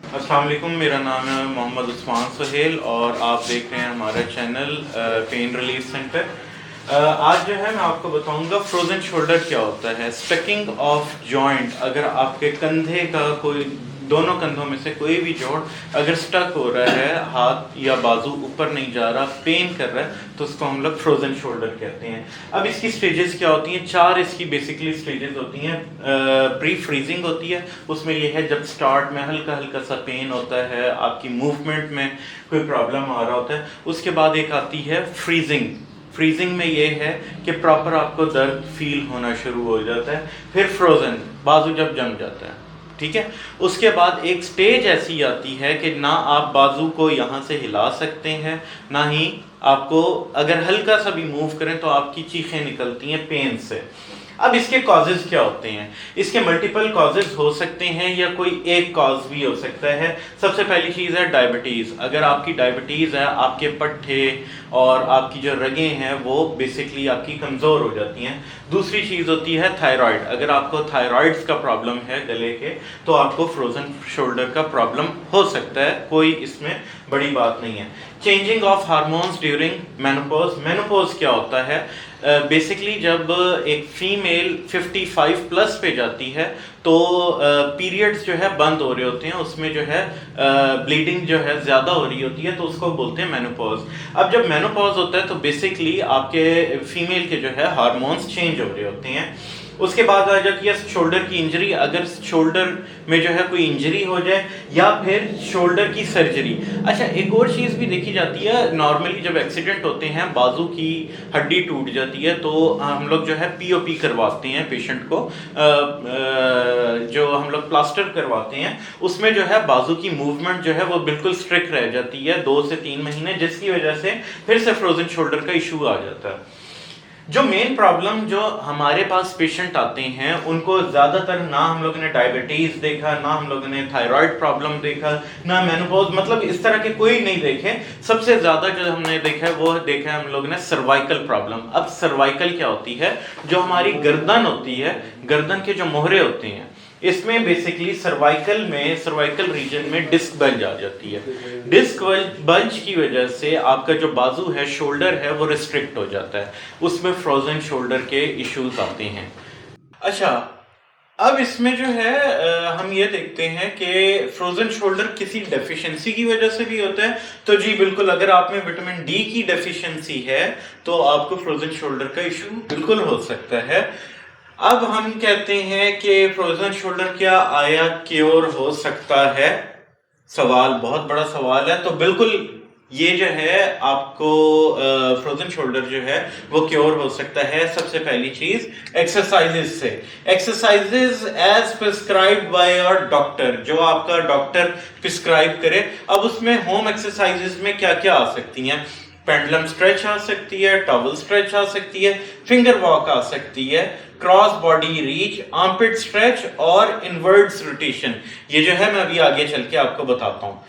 अस्सलाम वालेकुम, मेरा नाम है मोहम्मद उस्मान सुहेल और आप देख रहे हैं हमारा चैनल पेन रिलीफ सेंटर। आज जो है मैं आपको बताऊंगा फ्रोज़न शोल्डर क्या होता है। स्टकिंग ऑफ जॉइंट, अगर आपके कंधे का कोई, दोनों कंधों में से कोई भी जोड़ अगर स्टक हो रहा है, हाथ या बाजू ऊपर नहीं जा रहा, पेन कर रहा है, तो उसको हम लोग फ्रोज़न शोल्डर कहते हैं। अब इसकी स्टेजेस क्या होती हैं? 4 इसकी बेसिकली स्टेजेस होती हैं। प्री फ्रीजिंग होती है, उसमें यह है जब स्टार्ट में हल्का हल्का सा पेन होता है, आपकी मूवमेंट में कोई प्रॉब्लम आ रहा होता है। उसके बाद एक आती है फ्रीजिंग। फ्रीजिंग में ये है कि प्रॉपर आपको दर्द फील होना शुरू हो जाता है। फिर फ्रोज़न, बाजू जब जम जाता है, ठीक है। उसके बाद एक स्टेज ऐसी आती है कि ना आप बाजू को यहाँ से हिला सकते हैं, ना ही आपको अगर हल्का सा भी मूव करें तो आपकी चीखें निकलती हैं पेन से। अब इसके कॉजेज़ क्या होते हैं? इसके मल्टीपल कॉजेज़ हो सकते हैं या कोई एक कॉज भी हो सकता है। सबसे पहली चीज़ है डायबिटीज़। अगर आपकी डायबिटीज़ है, आपके पट्टे और आपकी जो रगें हैं वो बेसिकली आपकी कमज़ोर हो जाती हैं। दूसरी चीज़ होती है थायराइड। अगर आपको थायराइड्स का प्रॉब्लम है गले के, तो आपको फ्रोज़न शोल्डर का प्रॉब्लम हो सकता है, कोई इसमें बड़ी बात नहीं है। Changing of hormones during menopause. Menopause क्या होता है? बेसिकली जब एक फीमेल 55 प्लस पे जाती है तो पीरियड्स जो है बंद हो रहे होते हैं, उसमें जो है ब्लीडिंग जो है ज़्यादा हो रही होती है, तो उसको बोलते हैं मेनोपॉज। अब जब मेनोपॉज होता है तो बेसिकली आपके फीमेल के जो है हार्मोन्स चेंज हो रहे होते हैं। उसके बाद आ जाती है शोल्डर की इंजरी। अगर शोल्डर में जो है कोई इंजरी हो जाए या फिर शोल्डर की सर्जरी। अच्छा, एक और चीज़ भी देखी जाती है, नॉर्मली जब एक्सीडेंट होते हैं, बाजू की हड्डी टूट जाती है, तो हम लोग जो है पीओपी करवाते हैं पेशेंट को। जो हम लोग प्लास्टर करवाते हैं, उसमें जो है बाजू की मूवमेंट जो है वो बिल्कुल स्ट्रिक्ट रह जाती है 2 से 3 महीने, जिसकी वजह से फिर से फ्रोजन शोल्डर का इशू आ जाता है। जो मेन प्रॉब्लम जो हमारे पास पेशेंट आते हैं, उनको ज़्यादातर ना हम लोगों ने डायबिटीज़ देखा, ना हम लोगों ने थायराइड प्रॉब्लम देखा, ना मेनोपॉज, मतलब इस तरह के कोई नहीं देखे। सबसे ज़्यादा जो हमने देखा है वो देखा है हम लोगों ने सर्वाइकल प्रॉब्लम। अब सर्वाइकल क्या होती है? जो हमारी गर्दन होती है, गर्दन के जो मोहरे होते हैं, इसमें बेसिकली सर्वाइकल रीजन में डिस्क बल्ज आ जाती है। डिस्क बल्ज की वजह से आपका जो बाजू है, शोल्डर है, वो रिस्ट्रिक्ट हो जाता है, उसमें फ्रोजन शोल्डर के इश्यूज आते हैं। अच्छा, अब इसमें जो है हम ये देखते हैं कि फ्रोजन शोल्डर किसी डेफिशिएंसी की वजह से भी होता है। तो जी बिल्कुल, अगर आप में विटामिन डी की डेफिशिएंसी है तो आपको फ्रोजन शोल्डर का इशू बिल्कुल हो सकता है। अब हम कहते हैं कि फ्रोजन शोल्डर क्या आया क्योर हो सकता है? सवाल बहुत बड़ा सवाल है। तो बिल्कुल ये जो है आपको फ्रोजन शोल्डर जो है वो क्योर हो सकता है। सबसे पहली चीज एक्सरसाइजेस से। Exercises as prescribed by your doctor, जो आपका डॉक्टर प्रिस्क्राइब करे। अब उसमें होम एक्सरसाइजेस में क्या क्या आ सकती हैं? पेंडुलम स्ट्रेच आ सकती है, टॉवल स्ट्रेच आ सकती है, फिंगर वॉक आ सकती है, cross body reach, armpit stretch और इनवर्ड्स रोटेशन। ये जो है मैं अभी आगे चल के आपको बताता हूँ।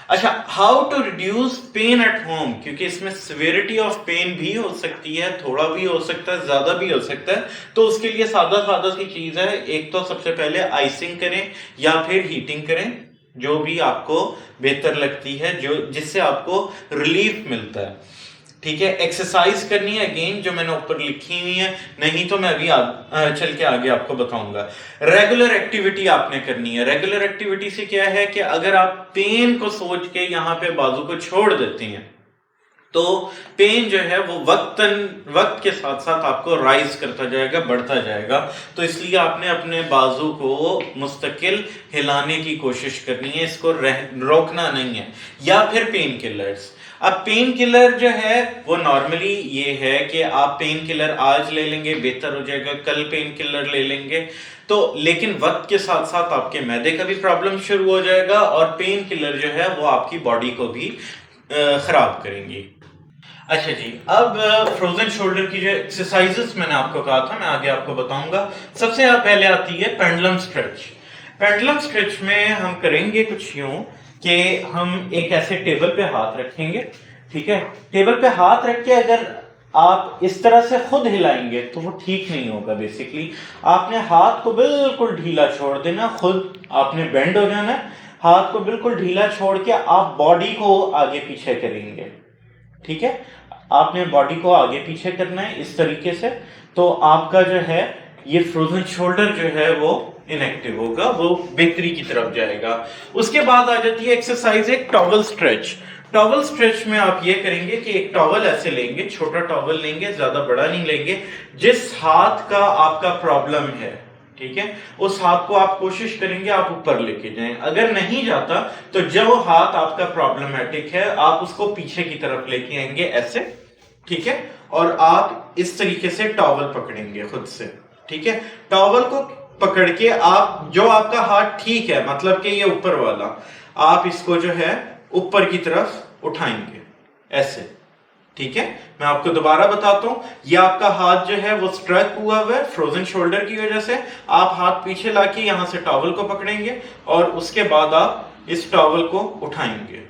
अच्छा, how to reduce pain at home, क्योंकि इसमें सिवियरिटी ऑफ पेन भी हो सकती है, थोड़ा भी हो सकता है, ज्यादा भी हो सकता है। तो उसके लिए सादा सी चीज है। एक तो सबसे पहले आइसिंग करें या फिर हीटिंग करें, जो भी आपको बेहतर लगती है, जो जिससे आपको रिलीफ मिलता है, ठीक है। एक्सरसाइज करनी है, अगेन जो मैंने ऊपर लिखी हुई है, नहीं तो मैं अभी चल के आगे आपको बताऊंगा। रेगुलर एक्टिविटी आपने करनी है। रेगुलर एक्टिविटी से क्या है कि अगर आप पेन को सोच के यहाँ पे बाजू को छोड़ देते हैं तो पेन जो है वो वक्त के साथ साथ आपको राइज करता जाएगा, बढ़ता जाएगा। तो इसलिए आपने अपने बाजू को मुस्तकिल हिलाने की कोशिश करनी है, इसको रोकना नहीं है। या फिर पेन किलर्स। अब पेन किलर जो है वो नॉर्मली ये है कि आप पेन किलर आज ले लेंगे, बेहतर हो जाएगा, कल पेन किलर ले लेंगे, तो लेकिन वक्त के साथ साथ आपके मैदे का भी प्रॉब्लम शुरू हो जाएगा और पेन किलर जो है वो आपकी बॉडी को भी खराब करेंगी। अच्छा जी, अब फ्रोजन शोल्डर की जो एक्सरसाइजेस मैंने आपको कहा था, मैं आगे आपको बताऊंगा। सबसे पहले आती है पेंडुलम स्ट्रेच। पेंडुलम स्ट्रेच में हम करेंगे कुछ यूं कि हम एक ऐसे टेबल पे हाथ रखेंगे, ठीक है। टेबल पे हाथ रख के अगर आप इस तरह से खुद हिलाएंगे तो वो ठीक नहीं होगा। बेसिकली आपने हाथ को बिल्कुल ढीला छोड़ देना, खुद आपने बेंड हो जाना, हाथ को बिल्कुल ढीला छोड़ के आप बॉडी को आगे पीछे करेंगे, ठीक है। आपने बॉडी को आगे पीछे करना है इस तरीके से, तो आपका जो है ये फ्रोजन शोल्डर जो है वो इनएक्टिव होगा, वो बेहतरी की तरफ जाएगा। उसके बाद आ जाती है एक्सरसाइज एक टॉवल स्ट्रेच। टॉवल स्ट्रेच में आप ये करेंगे कि एक टॉवल ऐसे लेंगे, छोटा टॉवल लेंगे, ज्यादा बड़ा नहीं लेंगे। जिस हाथ का आपका प्रॉब्लम है, ठीक है, उस हाथ को आप कोशिश करेंगे आप ऊपर लेके जाएं। अगर नहीं जाता तो जो हाथ आपका प्रॉब्लमेटिक है आप उसको पीछे की तरफ लेके आएंगे ऐसे, ठीक है, और आप इस तरीके से टॉवल पकड़ेंगे खुद से, ठीक है। टॉवल को पकड़ के आप जो आपका हाथ ठीक है, मतलब कि ये ऊपर वाला, आप इसको जो है ऊपर की तरफ उठाएंगे ऐसे, ठीक है। मैं आपको दोबारा बताता हूं, ये आपका हाथ जो है वो स्ट्रक हुआ है फ्रोजन शोल्डर की वजह से। आप हाथ पीछे लाके यहां से टॉवल को पकड़ेंगे और उसके बाद आप इस टॉवल को उठाएंगे,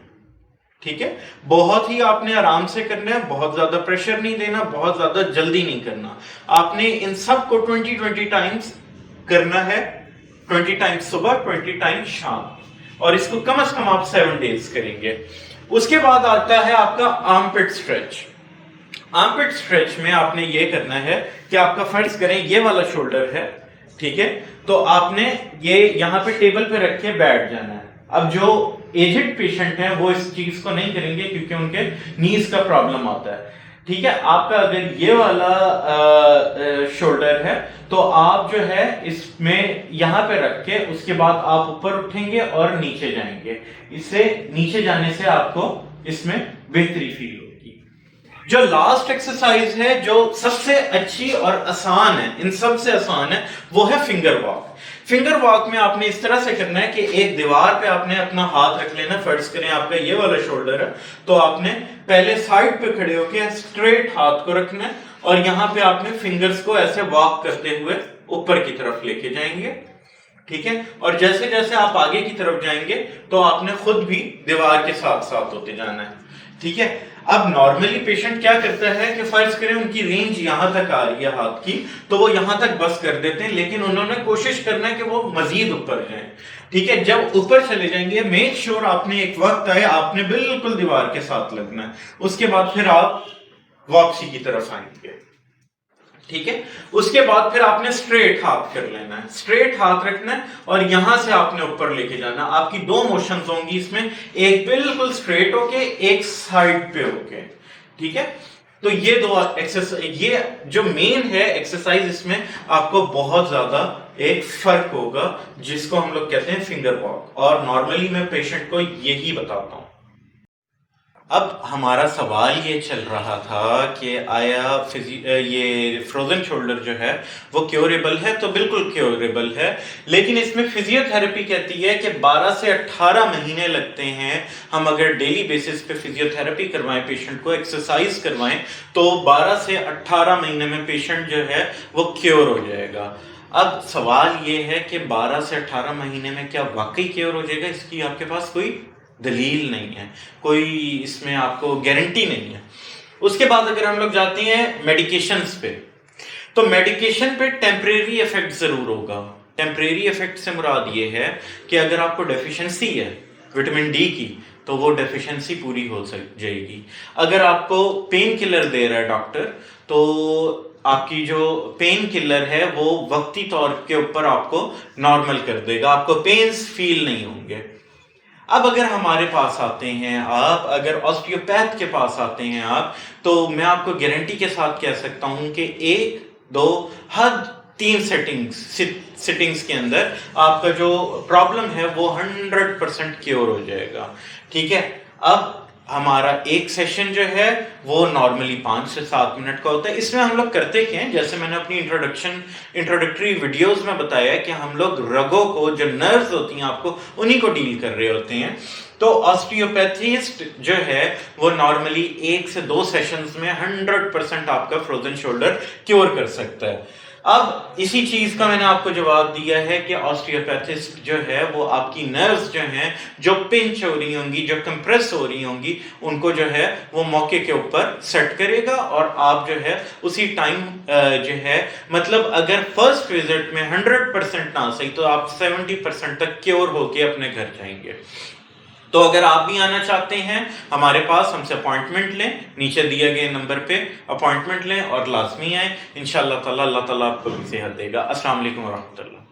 ठीक है। बहुत ही आपने आराम से करना है, बहुत ज्यादा प्रेशर नहीं देना, बहुत ज्यादा जल्दी नहीं करना। आपने इन सब को 20-20 टाइम्स करना है, 20 टाइम्स सुबह, 20 टाइम्स शाम, और इसको कम से कम आप 7 डेज करेंगे। उसके बाद आता है आपका आर्मपिट स्ट्रेच। आर्मपिट स्ट्रेच में आपने ये करना है कि आपका फर्ज करें ये वाला शोल्डर है, ठीक है, तो आपने ये यहां पे टेबल पे रख के बैठ जाना है। अब जो एजेड पेशेंट हैं वो इस चीज को नहीं करेंगे क्योंकि उनके नीज का प्रॉब्लम आता है, ठीक है। आपका अगर ये वाला शोल्डर है तो आप जो है इसमें यहां पे रख के उसके बाद आप ऊपर उठेंगे और नीचे जाएंगे। इससे नीचे जाने से आपको इसमें बेहतरी फील होगी। जो लास्ट एक्सरसाइज है जो सबसे अच्छी और आसान है, इन सबसे आसान है, वो है फिंगर वॉक। फिंगर वॉक में आपने इस तरह से करना है कि एक दीवार पे आपने अपना हाथ रख लेना। फर्ज करें आपका ये वाला शोल्डर है तो आपने पहले साइड पे खड़े होकर स्ट्रेट हाथ को रखना है और यहां पे आपने फिंगर्स को ऐसे वॉक करते हुए ऊपर की तरफ लेके जाएंगे, ठीक है। और जैसे जैसे आप आगे की तरफ जाएंगे तो आपने खुद भी दीवार के साथ साथ होते जाना है, ठीक है। अब नॉर्मली पेशेंट क्या करता है कि फर्ज करें उनकी रेंज यहां तक आ रही है हाथ की, तो वो यहां तक बस कर देते हैं, लेकिन उन्होंने कोशिश करना है कि वो मजीद ऊपर जाएं, ठीक है। जब ऊपर चले जाएंगे मेक श्योर आपने एक वक्त आए आपने बिल्कुल दीवार के साथ लगना है। उसके बाद फिर आप वापसी की तरफ आएंगे, ठीक है। उसके बाद फिर आपने स्ट्रेट हाथ कर लेना है, स्ट्रेट हाथ रखना है और यहां से आपने ऊपर लेके जाना। आपकी 2 मोशंस होंगी इसमें, एक बिल्कुल स्ट्रेट होके, एक साइड पे होके, ठीक है। तो ये 2 एक्सरसाइज, ये जो मेन है एक्सरसाइज, इसमें आपको बहुत ज्यादा एक फर्क होगा जिसको हम लोग कहते हैं फिंगर वॉक, और नॉर्मली मैं पेशेंट को यही बताता हूं। अब हमारा सवाल ये चल रहा था कि आया ये फ्रोजन शोल्डर जो है वो क्योरेबल है, तो बिल्कुल क्योरेबल है, लेकिन इसमें फिजियोथेरेपी कहती है कि 12 से 18 महीने लगते हैं। हम अगर डेली बेसिस पे फिजियोथेरेपी करवाएं, पेशेंट को एक्सरसाइज करवाएं, तो 12 से 18 महीने में पेशेंट जो है वो क्योर हो जाएगा। अब सवाल ये है कि 12 से 18 महीने में क्या वाकई क्योर हो जाएगा? इसकी आपके पास कोई दलील नहीं है, कोई इसमें आपको गारंटी नहीं है। उसके बाद अगर हम लोग जाते हैं मेडिकेशंस पे, तो मेडिकेशन पे टेम्परेरी इफेक्ट जरूर होगा। टेम्परेरी इफेक्ट से मुराद ये है कि अगर आपको डेफिशिएंसी है विटामिन डी की तो वो डेफिशिएंसी पूरी हो जाएगी। अगर आपको पेन किलर दे रहा है डॉक्टर, तो आपकी जो पेन किलर है वो वक्ती तौर के ऊपर आपको नॉर्मल कर देगा, आपको पेन्स फील नहीं होंगे। अब अगर हमारे पास आते हैं आप, अगर ऑस्टियोपैथ के पास आते हैं आप, तो मैं आपको गारंटी के साथ कह सकता हूं कि 1, 2, हद 3 सिटिंग्स के अंदर आपका जो प्रॉब्लम है वो 100% क्योर हो जाएगा, ठीक है। अब हमारा एक सेशन जो है वो नॉर्मली 5 से 7 मिनट का होता है। इसमें हम लोग करते क्या हैं, जैसे मैंने अपनी इंट्रोडक्टरी वीडियोस में बताया कि हम लोग रगों को, जो नर्व्स होती हैं आपको, उन्हीं को डील कर रहे होते हैं। तो ऑस्टियोपैथिस्ट जो है वो नॉर्मली 1 से 2 सेशंस में 100% आपका फ्रोजन शोल्डर क्योर कर सकता है। अब इसी चीज का मैंने आपको जवाब दिया है कि ऑस्टियोपैथिस्ट जो है वो आपकी नर्व्स जो हैं जो पिंच हो रही होंगी, जो कंप्रेस हो रही होंगी, उनको जो है वो मौके के ऊपर सेट करेगा और आप जो है उसी टाइम जो है मतलब अगर फर्स्ट विजिट में 100% ना सही तो आप 70% तक क्योर होके अपने घर जाएंगे। तो अगर आप भी आना चाहते हैं हमारे पास, हमसे अपॉइंटमेंट लें, नीचे दिए गए नंबर पे अपॉइंटमेंट लें और लाजमी आए। इंशाअल्लाह ताला अल्लाह ताला आपको भी सेहत देगा। अस्सलाम वालेकुम व रहमतुल्लाह।